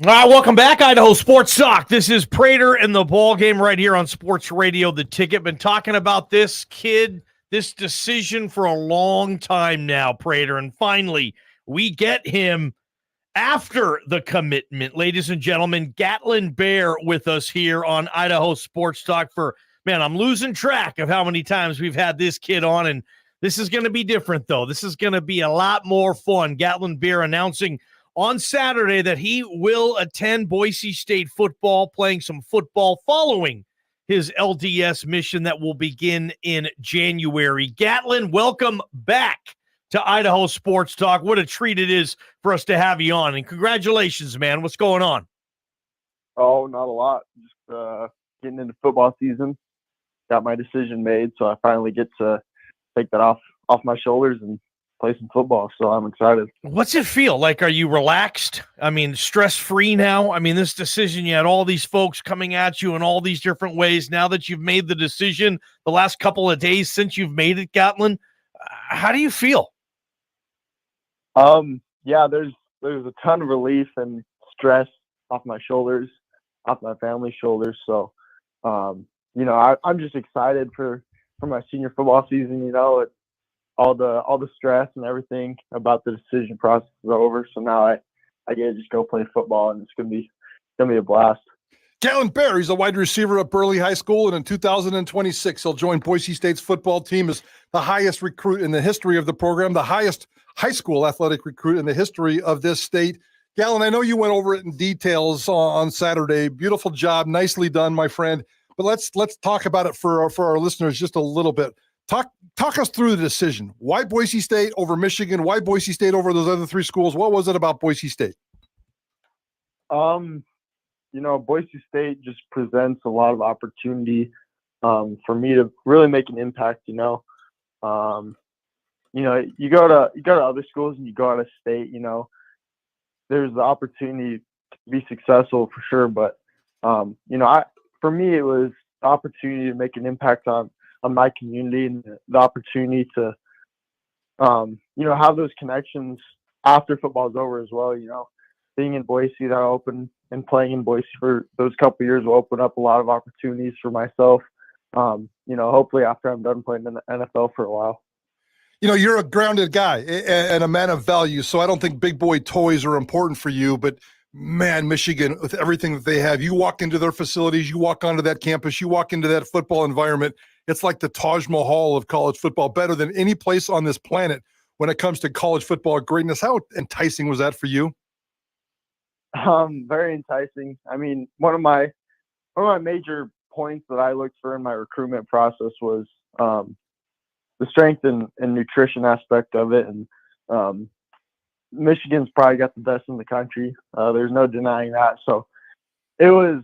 All right, welcome back, Idaho Sports Talk. This is Prater and the Ballgame right here on Sports Radio, The Ticket. Been talking about this kid, this decision for a long time now, Prater, and finally we get him after the commitment. Ladies and gentlemen, Gatlin Bair with us here on Idaho Sports Talk for, man, I'm losing track of how many times we've had this kid on, and this is going to be different, though. This is going to be a lot more fun. Gatlin Bair announcing on Saturday that he will attend Boise State football, playing some football following his LDS mission that will begin in January. Gatlin, welcome back to Idaho Sports Talk. What a treat it is for us to have you on, and congratulations, man. What's going on? Oh, not a lot. Just getting into football season. Got my decision made, so I finally get to take that off my shoulders and play some football, so I'm excited. What's it feel like? Are you relaxed? I mean, stress-free now? I mean, this decision, you had all these folks coming at you in all these different ways. Now that you've made the decision the last couple of days since you've made it, Gatlin, how do you feel? Yeah, there's a ton of relief and stress off my shoulders, off my family's shoulders. So, I'm just excited for my senior football season. All the stress and everything about the decision process is over. So now I get to just go play football, and it's gonna be a blast. Gatlin Bair, he's a wide receiver at Burley High School, and in 2026, he'll join Boise State's football team as the highest recruit in the history of the program, the highest high school athletic recruit in the history of this state. Gatlin, I know you went over it in details on Saturday. Beautiful job, nicely done, my friend. But let's talk about it for our listeners just a little bit. Talk us through the decision. Why Boise State over Michigan? Why Boise State over those other three schools? What was it about Boise State? Boise State just presents a lot of opportunity for me to really make an impact. You go to other schools and you go out of state. There's the opportunity to be successful for sure, but for me it was the opportunity to make an impact on my community, and the opportunity to have those connections after football's over as well. Being in Boise, that opened, and playing in Boise for those couple of years will open up a lot of opportunities for myself. Hopefully after I'm done playing in the NFL for a while. You're a grounded guy and a man of value, so I don't think big boy toys are important for you, but man, Michigan, with everything that they have, you walk into their facilities, you walk onto that campus, you walk into that football environment, it's like the Taj Mahal of college football, better than any place on this planet when it comes to college football greatness. How enticing was that for you? Very enticing. I mean, one of my major points that I looked for in my recruitment process was the strength and nutrition aspect of it. And Michigan's probably got the best in the country. There's no denying that. So it was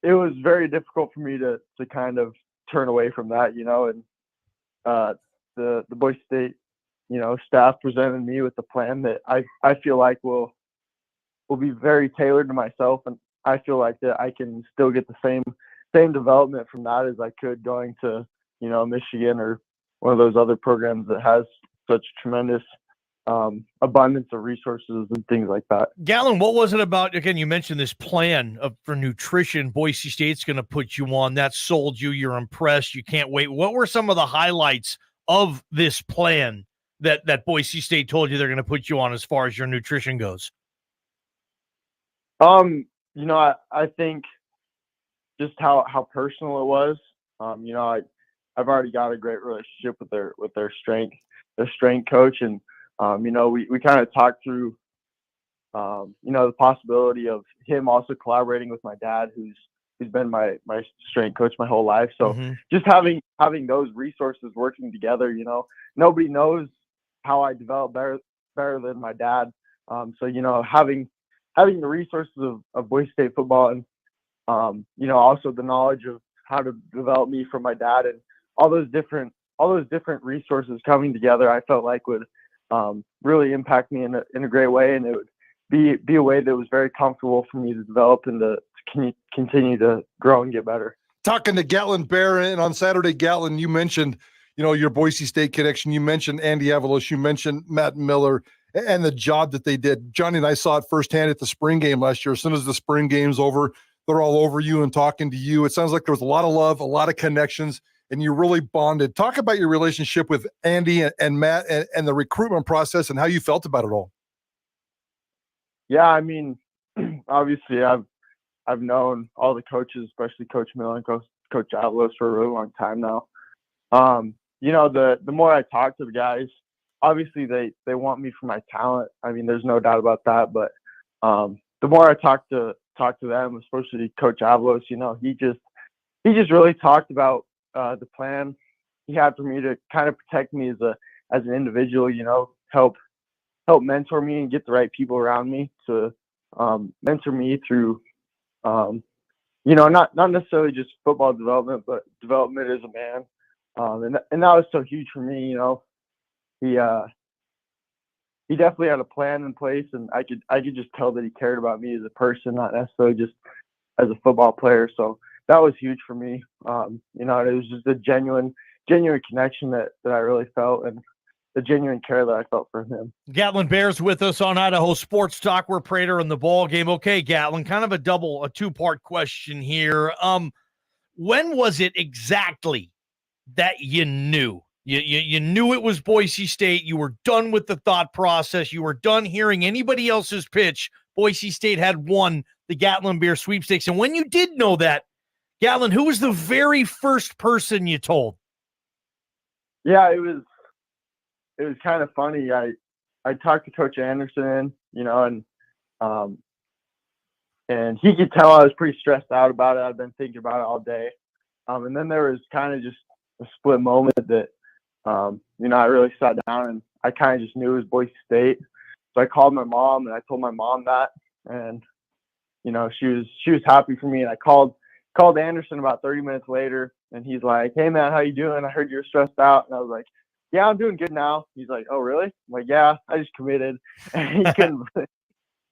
very difficult for me to kind of turn away from that, and the Boise State, staff presented me with a plan that I feel like will be very tailored to myself, and I feel like that I can still get the same development from that as I could going to, Michigan or one of those other programs that has such tremendous abundance of resources and things like that. Gatlin, what was it about? Again, you mentioned this plan for nutrition Boise State's going to put you on. That sold you. You're impressed. You can't wait. What were some of the highlights of this plan that Boise State told you they're going to put you on as far as your nutrition goes? I think just how personal it was. I've already got a great relationship with their strength coach, and we kind of talked through the possibility of him also collaborating with my dad, who's been my strength coach my whole life. So just having those resources working together, nobody knows how I develop better than my dad. So having the resources of Boise State football, and also the knowledge of how to develop me from my dad, and all those different resources coming together, I felt like would really impact me in a great way, and it would be a way that was very comfortable for me to develop and to continue to grow and get better. Talking to Gatlin Bair, and on Saturday, Gatlin, you mentioned your Boise State connection. You mentioned Andy Avalos. You mentioned Matt Miller. and the job that they did. Johnny and I saw it firsthand at the spring game last year. As soon as the spring game's over, they're all over you and talking to you. It sounds like there was a lot of love, a lot of connections, and you really bonded. Talk about your relationship with Andy and Matt and the recruitment process and how you felt about it all. Yeah, I mean, obviously I've known all the coaches, especially Coach Miller and Coach Avalos, for a really long time now. You know, the more I talk to the guys, obviously they want me for my talent. I mean, there's no doubt about that. But the more I talk to them, especially Coach Avalos, you know, he just really talked about the plan he had for me to kind of protect me as an individual. You know, help mentor me and get the right people around me to mentor me through, you know, not necessarily just football development, but development as a man. And that was so huge for me. You know, he definitely had a plan in place, and I could just tell that he cared about me as a person, not necessarily just as a football player. So that was huge for me. You know, it was just a genuine connection that I really felt, and the genuine care that I felt for him. Gatlin Bair's with us on Idaho Sports Talk. We're Prater in the ball game. Okay, Gatlin, kind of a two-part question here. When was it exactly that you knew? You knew it was Boise State. You were done with the thought process. You were done hearing anybody else's pitch. Boise State had won the Gatlin Bair sweepstakes. And when you did know that, Gatlin, who was the very first person you told? Yeah, it was kind of funny. I talked to Coach Anderson, you know, and he could tell I was pretty stressed out about it. I've been thinking about it all day. And then there was kind of just a split moment that, you know, I really sat down and I kind of just knew it was Boise State. So I called my mom and I told my mom that, and, you know, she was happy for me. And I called Anderson about 30 minutes later, and he's like, "Hey man, how you doing? I heard you're stressed out." And I was like, "Yeah, I'm doing good now." He's like, "Oh really?" I'm like, "Yeah, I just committed." And he couldn't,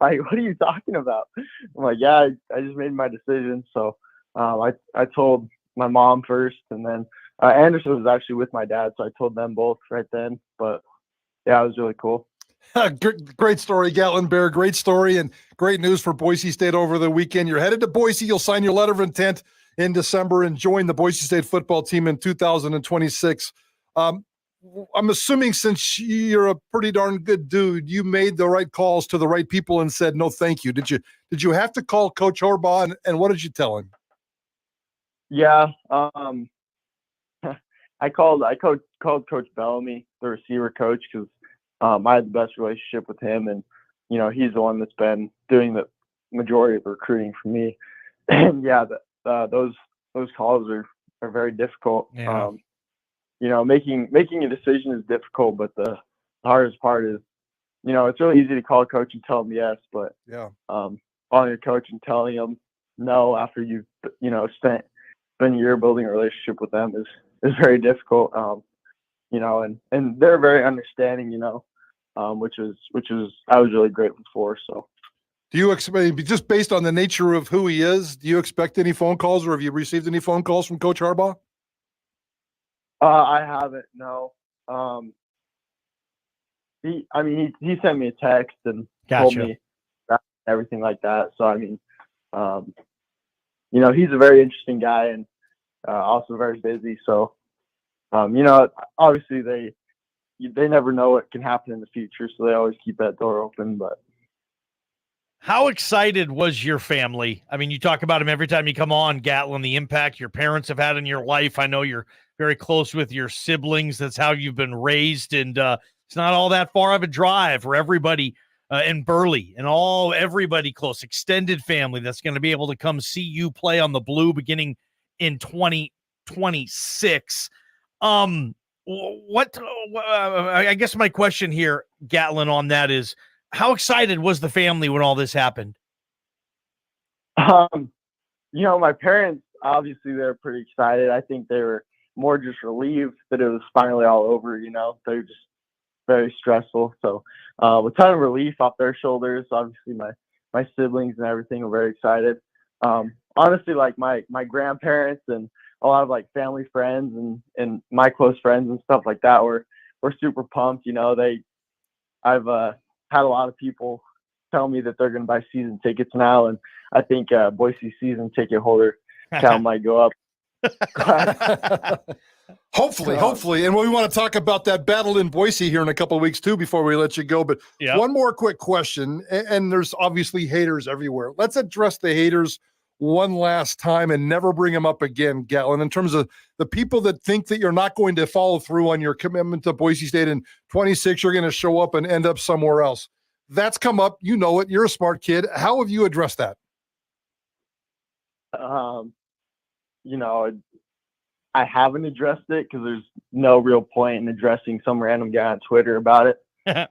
like, "What are you talking about?" I'm like, "Yeah, I just made my decision." So I told my mom first, and then Anderson was actually with my dad, so I told them both right then. But yeah, it was really cool. Great story, Gatlin Bair. Great story and great news for Boise State over the weekend. You're headed to Boise. You'll sign your letter of intent in December and join the Boise State football team in 2026. I'm assuming since you're a pretty darn good dude, you made the right calls to the right people and said no thank you. Did you have to call Coach Harbaugh, and what did you tell him? Yeah, I called Coach Bellamy, the receiver coach, because I had the best relationship with him, and you know, he's the one that's been doing the majority of the recruiting for me. And yeah, those calls are very difficult. Yeah. You know, making a decision is difficult, but the hardest part is, you know, it's really easy to call a coach and tell him yes, but yeah, calling a coach and telling him no after you've, you know, spent a year building a relationship with them is very difficult. You know, and they're very understanding, you know, which is I was really grateful for. So, do you expect, just based on the nature of who he is, do you expect any phone calls, or have you received any phone calls from Coach Harbaugh? I haven't. No. He sent me a text and told me that, everything like that. So I mean, you know, he's a very interesting guy and also very busy. So, you know, obviously they never know what can happen in the future, so they always keep that door open. But how excited was your family? I mean, you talk about him every time you come on, Gatlin, the impact your parents have had in your life. I know you're very close with your siblings. That's how you've been raised. And it's not all that far of a drive for everybody in Burley and everybody close, extended family that's going to be able to come see you play on the Blue beginning in 2026. I guess my question here, Gatlin, on that is, how excited was the family when all this happened? You know, my parents, obviously, they're pretty excited. I think they were more just relieved that it was finally all over. You know, they're just very stressful. So a ton of relief off their shoulders. Obviously, my siblings and everything were very excited. Honestly, like my grandparents and a lot of like family friends and my close friends and stuff like that were super pumped. You know, I've had a lot of people tell me that they're going to buy season tickets now, and I think Boise season ticket holder count might go up. Hopefully. And we want to talk about that battle in Boise here in a couple of weeks too before we let you go. But one more quick question, and there's obviously haters everywhere. Let's address the haters one last time and never bring them up again, Gatlin, in terms of the people that think that you're not going to follow through on your commitment to Boise State in 26, you're going to show up and end up somewhere else. That's come up. You know it. You're a smart kid. How have you addressed that? I haven't addressed it because there's no real point in addressing some random guy on Twitter about it. But,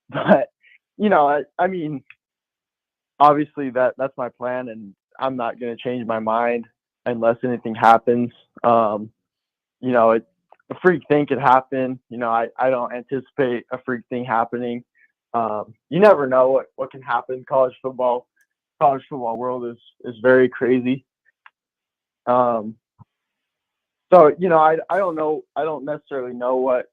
I mean, obviously that's my plan, and I'm not going to change my mind unless anything happens. A freak thing could happen. I don't anticipate a freak thing happening. You never know what can happen. College football world is very crazy. So, I don't know. I don't necessarily know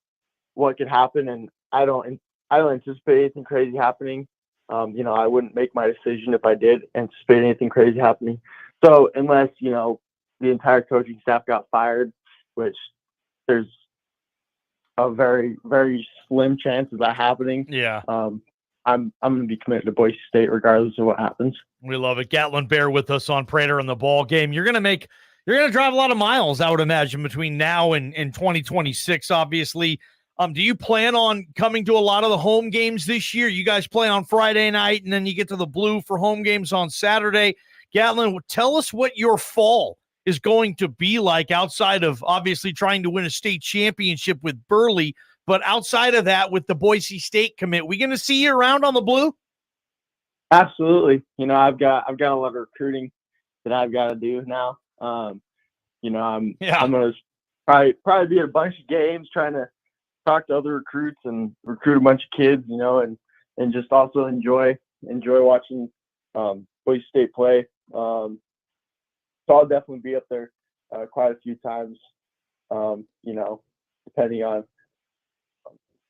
what could happen, and I don't anticipate anything crazy happening. I wouldn't make my decision if I did anticipate anything crazy happening. So unless, the entire coaching staff got fired, which there's a very, very slim chance of that happening. Yeah. I'm going to be committed to Boise State regardless of what happens. We love it. Gatlin Bair with us on Prater and the Ball Game. You're going to drive a lot of miles, I would imagine, between now and 2026, obviously. Do you plan on coming to a lot of the home games this year? You guys play on Friday night, and then you get to the Blue for home games on Saturday. Gatlin, tell us what your fall is going to be like outside of obviously trying to win a state championship with Burley, but outside of that with the Boise State commit. We going to see you around on the Blue? Absolutely. I've got a lot of recruiting that I've got to do now. I'm going to probably be at a bunch of games trying to talk to other recruits and recruit a bunch of kids, and just also enjoy watching Boise State play. So I'll definitely be up there quite a few times, depending on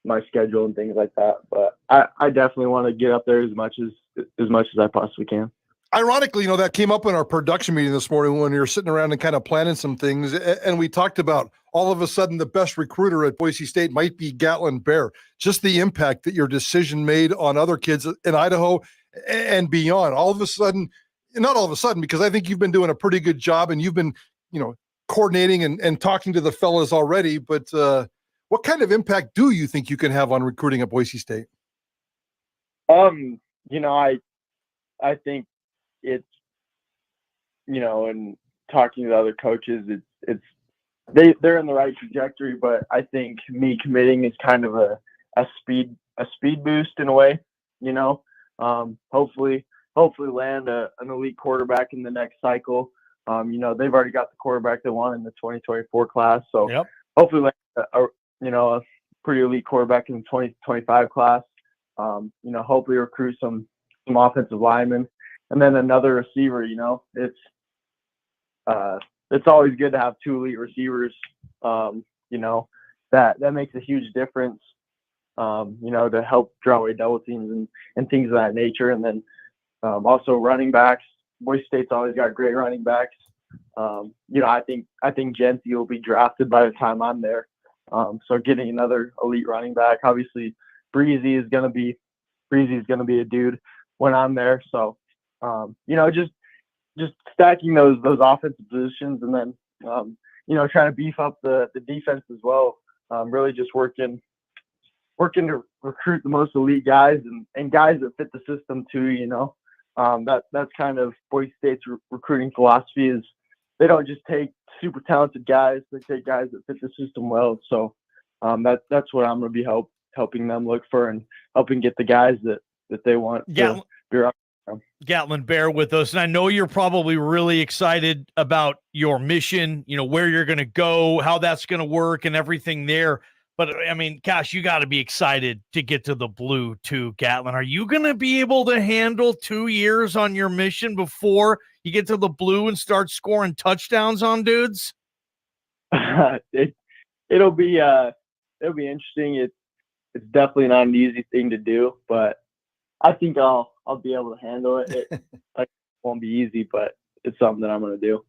my schedule and things like that. But I definitely want to get up there as much as I possibly can. Ironically, that came up in our production meeting this morning when we were sitting around and kind of planning some things. And we talked about all of a sudden the best recruiter at Boise State might be Gatlin Bair. Just the impact that your decision made on other kids in Idaho and beyond. All of a sudden, not all of a sudden, because I think you've been doing a pretty good job and you've been, coordinating and talking to the fellas already. But what kind of impact do you think you can have on recruiting at Boise State? I think it's, and talking to the other coaches, they're in the right trajectory, but I think me committing is kind of a speed boost in a way, hopefully land an elite quarterback in the next cycle. They've already got the quarterback they want in the 2024 class. So hopefully land a pretty elite quarterback in the 2025 class. Hopefully recruit some offensive linemen. And then another receiver, it's always good to have two elite receivers. That makes a huge difference, to help draw away double teams and things of that nature. And then also running backs. Boise State's always got great running backs. I think Genty will be drafted by the time I'm there. So getting another elite running back, obviously Breezy is going to be a dude when I'm there. So, just stacking those offensive positions, and then, trying to beef up the defense as well. Really just working to recruit the most elite guys and guys that fit the system too, that's kind of Boise State's recruiting philosophy is they don't just take super talented guys, they take guys that fit the system well. So, that's what I'm going to be helping them look for and helping get the guys that they want. Gatlin Bair with us. And I know you're probably really excited about your mission, where you're going to go, how that's going to work and everything there. But I mean, gosh, you got to be excited to get to the Blue too, Gatlin. Are you going to be able to handle 2 years on your mission before you get to the Blue and start scoring touchdowns on dudes? It'll be interesting. it's definitely not an easy thing to do, but I think I'll be able to handle it. It won't be easy, but it's something that I'm going to do.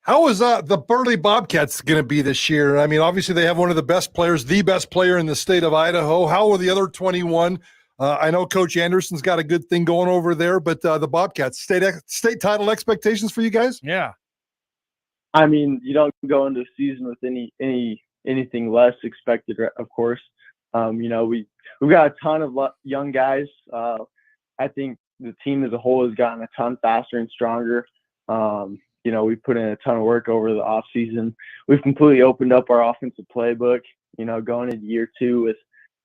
How is the Burley Bobcats going to be this year? I mean, obviously they have one of the best players, the best player in the state of Idaho. How are the other 21? I know Coach Anderson's got a good thing going over there, but the Bobcats, state title expectations for you guys? Yeah. I mean, you don't go into a season with anything less expected, of course. You know, we've got a ton of young guys. I think the team as a whole has gotten a ton faster and stronger. You know, we put in a ton of work over the off season. We've completely opened up our offensive playbook. You know, going into year 2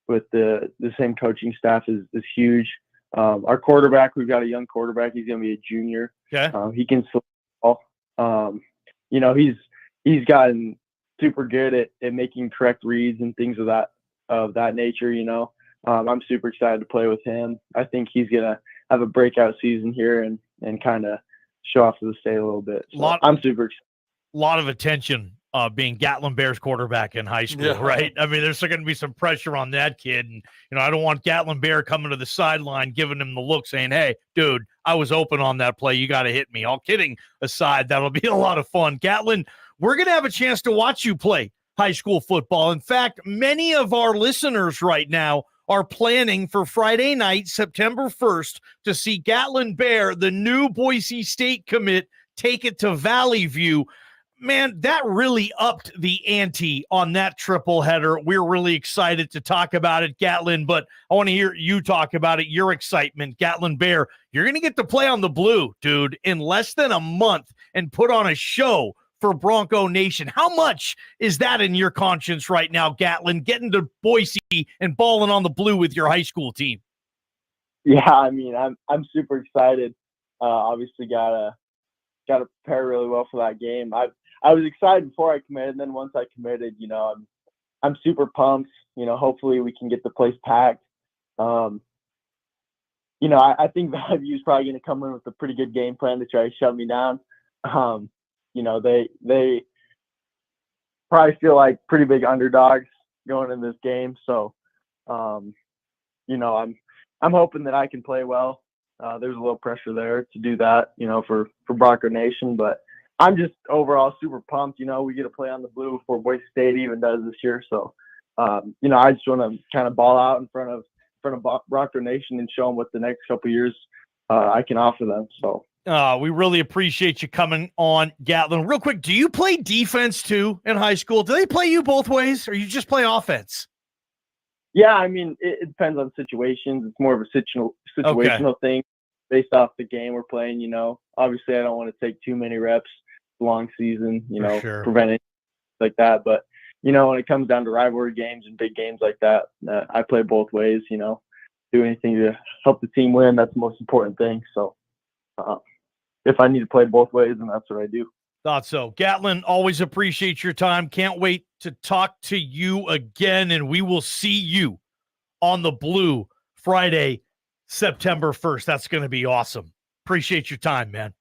with the same coaching staff is huge. Our quarterback, we've got a young quarterback. He's going to be a junior. Okay. He can throw the ball. You know, he's gotten super good at making correct reads and things of that nature. You know, I'm super excited to play with him. I think he's gonna have a breakout season here and kind of show off to the state a little bit. So I'm super excited. A lot of attention being Gatlin Bair's quarterback in high school, Yeah. right? I mean, there's going to be some pressure on that kid. And, you know, I don't want Gatlin Bair coming to the sideline, giving him the look saying, hey, dude, I was open on that play. You got to hit me. All kidding aside, that'll be a lot of fun. Gatlin, we're going to have a chance to watch you play high school football. In fact, many of our listeners right now are planning for Friday night, September 1st, to see Gatlin Bair, the new Boise State commit, take it to Valley View. Man, that really upped the ante on that triple header. We're really excited to talk about it, Gatlin, but I want to hear you talk about it, your excitement. Gatlin Bair, you're going to get to play on the blue, dude, in less than a month and put on a show for Bronco Nation. How much is that in your conscience right now, Gatlin, getting to Boise and balling on the blue with your high school team? Yeah, I mean, I'm super excited. Obviously, gotta prepare really well for that game. I was excited before I committed, and then once I committed, you know, I'm super pumped. You know, hopefully we can get the place packed. You know, I think Valley View is probably going to come in with a pretty good game plan to try to shut me down. You know, they probably feel like pretty big underdogs going in this game. So, you know, I'm hoping that I can play well. There's a little pressure there to do that, you know, for Bronco Nation, but I'm just overall super pumped. You know, we get to play on the blue before Boise State even does this year. So, you know, I just want to kind of ball out in front of Bronco Nation and show them what the next couple of years I can offer them. So. We really appreciate you coming on, Gatlin. Real quick, do you play defense too in high school? Do they play you both ways, or you just play offense? Yeah, I mean, it depends on situations. It's more of a situational thing based off the game we're playing. You know, obviously, I don't want to take too many reps long season. You know, prevent it like that. But you know, when it comes down to rivalry games and big games like that, I play both ways. You know, do anything to help the team win. That's the most important thing. So. If I need to play both ways, then that's what I do. Thought so. Gatlin, always appreciate your time. Can't wait to talk to you again, and we will see you on the blue Friday, September 1st. That's going to be awesome. Appreciate your time, man.